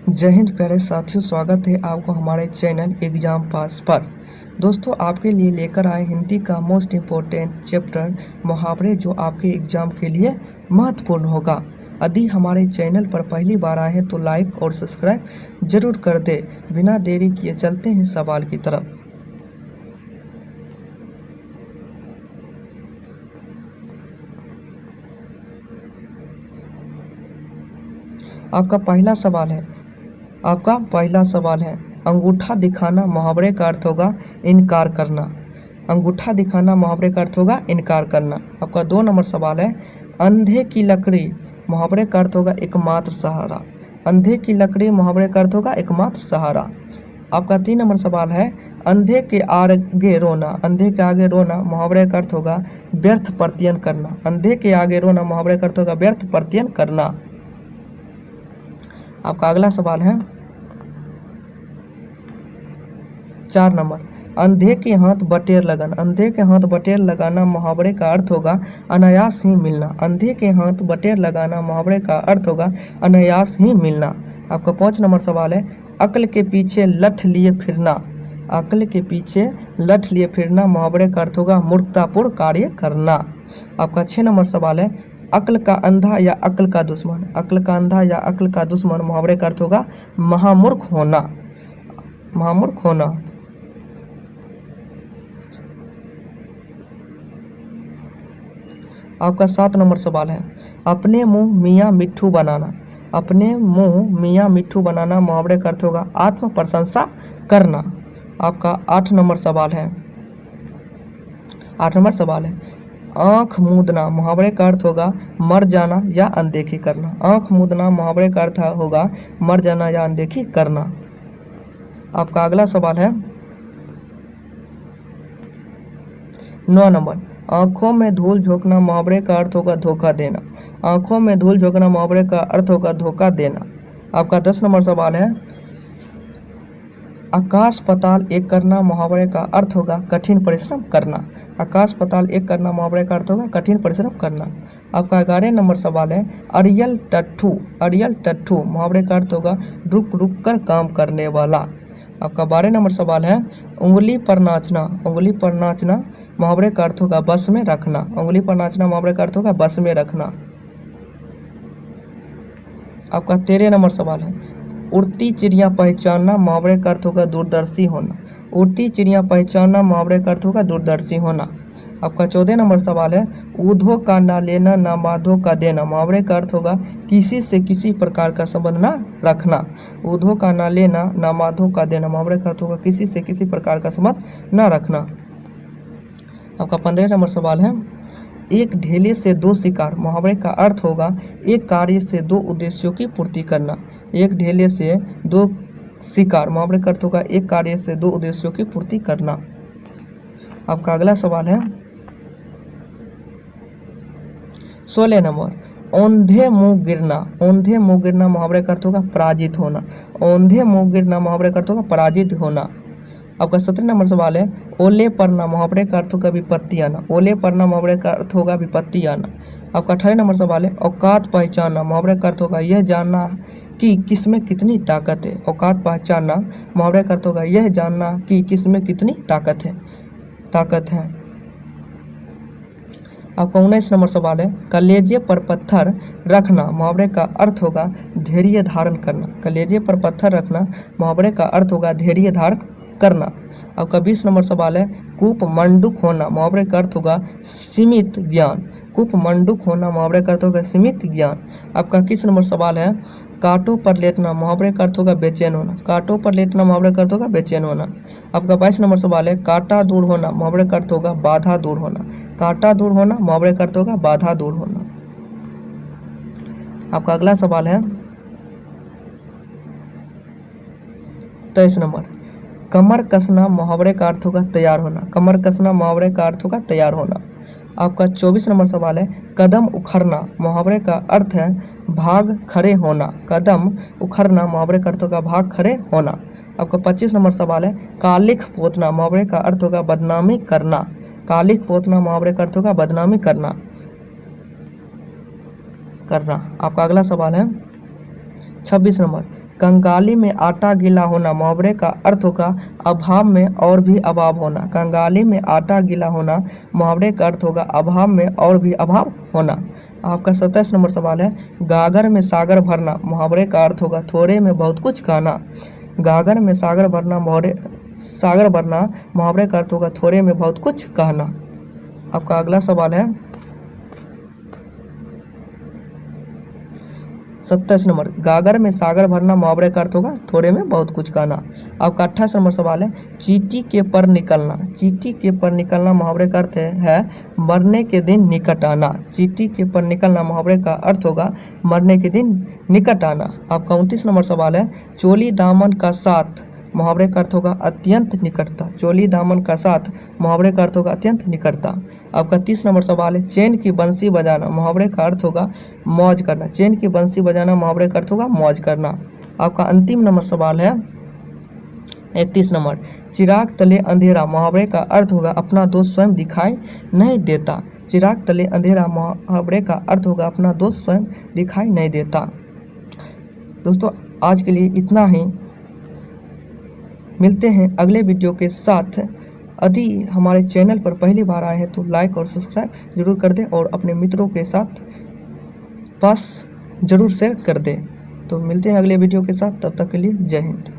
जय हिंद प्यारे साथियों, स्वागत है आपको हमारे चैनल एग्जाम पास पर। दोस्तों, आपके लिए लेकर आए हिंदी का मोस्ट इम्पोर्टेंट चैप्टर मुहावरे, जो आपके एग्जाम के लिए महत्वपूर्ण होगा। यदि हमारे चैनल पर पहली बार आए हैं तो लाइक और सब्सक्राइब जरूर कर दे। बिना देरी किए चलते हैं सवाल की तरफ। आपका पहला सवाल है अंगूठा दिखाना मुहावरे का अर्थ होगा इनकार करना। अंगूठा दिखाना मुहावरे का अर्थ होगा इनकार करना। आपका 2 नंबर सवाल है अंधे की लकड़ी मुहावरे का अर्थ होगा एकमात्र सहारा। अंधे की लकड़ी मुहावरे का अर्थ होगा एकमात्र सहारा। आपका 3 नंबर सवाल है अंधे के आगे रोना। अंधे के आगे रोना मुहावरे का अर्थ होगा व्यर्थ प्रत्ययन करना। अंधे के आगे रोना मुहावरे का अर्थ होगा व्यर्थ प्रत्ययन करना। आपका अगला सवाल है 4 नंबर अंधे के हाथ बटेर लगन। अंधे के हाथ बटेर लगाना मुहावरे का अर्थ होगा अनायास ही मिलना। अंधे के हाथ बटेर लगाना मुहावरे का अर्थ होगा अनायास ही मिलना। आपका 5 नंबर सवाल है अक्ल के पीछे लठ लिए फिरना। अक्ल के पीछे लठ लिए फिरना मुहावरे का अर्थ होगा मूर्खतापूर्ण कार्य करना। आपका 6 नंबर सवाल है अक्ल का अंधा या अक्ल का दुश्मन। अक्ल का अंधा या अक्ल का दुश्मन मुहावरे का अर्थ होगा महामूर्ख होना। महामूर्ख होना। आपका 7 नंबर सवाल है अपने मुंह मियाँ मिट्ठू बनाना। अपने मुंह मियाँ मिट्ठू बनाना मुहावरे का अर्थ होगा आत्म प्रशंसा करना। आपका 8 नंबर सवाल है आँख मूंदना मुहावरे का अर्थ होगा मर जाना या अनदेखी करना। आँख मूंदना मुहावरे का अर्थ होगा मर जाना या अनदेखी करना। आपका अगला सवाल है 9 नंबर आँखों में धूल झोंकना मुहावरे का अर्थ होगा धोखा देना। आँखों में धूल झोंकना मुहावरे का अर्थ होगा धोखा देना। आपका 10 नंबर सवाल है आकाश पाताल एक करना मुहावरे का अर्थ होगा कठिन परिश्रम करना। आकाश पाताल एक करना मुहावरे का अर्थ होगा कठिन परिश्रम करना। आपका 11 नंबर सवाल है अरियल टट्ठू मुहावरे का अर्थ होगा रुक रुक कर काम करने वाला। आपका 12 नंबर सवाल है उंगली पर नाचना मुहावरे का अर्थ होगा बस में रखना। उंगली पर नाचना मुहावरे का अर्थ होगा बस में रखना। आपका 13 नंबर सवाल है उड़ती चिड़िया पहचानना मुहावरे का अर्थ होगा दूरदर्शी होना। उड़ती चिड़िया पहचानना मुहावरे का अर्थ होगा दूरदर्शी होना। आपका 14 नंबर सवाल है ऊधो का ना लेना ना माधो का देना मुहावरे का अर्थ होगा किसी से किसी प्रकार का संबंध ना रखना। ऊधो का ना लेना ना माधो का देना मुहावरे का अर्थ होगा किसी से किसी प्रकार का संबंध ना रखना। आपका 15 नंबर सवाल है एक ढेले से 2 शिकार मुहावरे का अर्थ होगा एक कार्य से 2 उद्देश्यों की पूर्ति करना। एक ढेले से 2 शिकार मुहावरे का अर्थ होगा एक कार्य से 2 उद्देश्यों की पूर्ति करना। आपका अगला सवाल है 16 नंबर औंधे मुंह गिरना मुहावरे का अर्थ होगा पराजित होना। औंधे मुंह गिरना मुहावरे का अर्थ होगा पराजित होना। आपका 17 नंबर सवाल है ओले पड़ना मुहावरे का अर्थ होगा विपत्ति आना। ओले पड़ना मुहावरे का अर्थ होगा विपत्ति आना। आपका 18 नंबर सवाल है औकात पहचानना मुहावरे का अर्थ होगा यह जानना कि किसमें कितनी ताकत है। औकात पहचानना मुहावरे का अर्थ होगा यह जानना कि किसमें कितनी ताकत है। आपका 19 नंबर सवाल है कलेजे पर पत्थर रखना मुहावरे का अर्थ होगा धैर्य धारण करना। कलेजे पर पत्थर रखना मुहावरे का अर्थ होगा धैर्य धारण करना। आपका 20 नंबर सवाल है कूप मंडूक होना मुहावरे का अर्थ होगा सीमित ज्ञान। कूप मंडूक होना मुहावरे का अर्थ होगा सीमित ज्ञान। आपका 21 नंबर सवाल है कांटों पर लेटना मुहावरे का अर्थ होगा बेचैन होना। कांटों पर लेटना मुहावरे का अर्थ होगा बेचैन होना। आपका 22 नंबर सवाल है कांटा दूर होना मुहावरे का अर्थ होगा बाधा दूर होना। कांटा दूर होना मुहावरे का अर्थ होगा बाधा दूर होना। आपका अगला सवाल है 23 नंबर कमर कसना मुहावरे का अर्थ होगा तैयार होना। कमर कसना मुहावरे का अर्थ होगा तैयार होना। आपका 24 नंबर सवाल है कदम उखड़ना मुहावरे का अर्थ है भाग खड़े होना। कदम उखड़ना मुहावरे का अर्थ होगा भाग खड़े होना। आपका 25 नंबर सवाल है कालिख पोतना मुहावरे का अर्थ होगा बदनामी करना। कालिख पोतना मुहावरे का अर्थ होगा बदनामी करना। आपका अगला सवाल है 26 नंबर कंगाली में आटा गीला होना मुहावरे का अर्थ होगा अभाव में और भी अभाव होना। कंगाली में आटा गीला होना मुहावरे का अर्थ होगा अभाव में और भी अभाव होना। आपका 27 नंबर सवाल है गागर में सागर भरना मुहावरे का अर्थ होगा थोड़े में बहुत कुछ कहना। गागर में सागर भरना मुहावरे का अर्थ होगा थोड़े में बहुत कुछ कहना। आपका अगला सवाल है 27 नंबर गागर में सागर भरना मुहावरे का अर्थ होगा थोड़े में बहुत कुछ कहना। आपका 28 नंबर सवाल है चींटी के पर निकलना। चींटी के पर निकलना मुहावरे का अर्थ है मरने के दिन निकट आना। चींटी के पर निकलना मुहावरे का अर्थ होगा मरने के दिन निकट आना। आपका 29 नंबर सवाल है चोली दामन का साथ मुहावरे का अर्थ होगा अत्यंत निकटता। चोली दामन का साथ मुहावरे का अर्थ होगा अत्यंत निकटता। आपका 30 नंबर सवाल है चैन की बंसी बजाना मुहावरे का अर्थ होगा मौज करना। चैन की बंसी बजाना मुहावरे का अर्थ होगा मौज करना। आपका अंतिम नंबर सवाल है 31 नंबर चिराग तले अंधेरा मुहावरे का अर्थ होगा अपना दोस्त स्वयं दिखाई नहीं देता। चिराग तले अंधेरा मुहावरे का अर्थ होगा अपना दोस्त स्वयं दिखाई नहीं देता। दोस्तों आज के लिए इतना ही, मिलते हैं अगले वीडियो के साथ। यदि हमारे चैनल पर पहली बार आए हैं तो लाइक और सब्सक्राइब जरूर कर दें और अपने मित्रों के साथ पास जरूर शेयर कर दें। तो मिलते हैं अगले वीडियो के साथ, तब तक के लिए जय हिंद।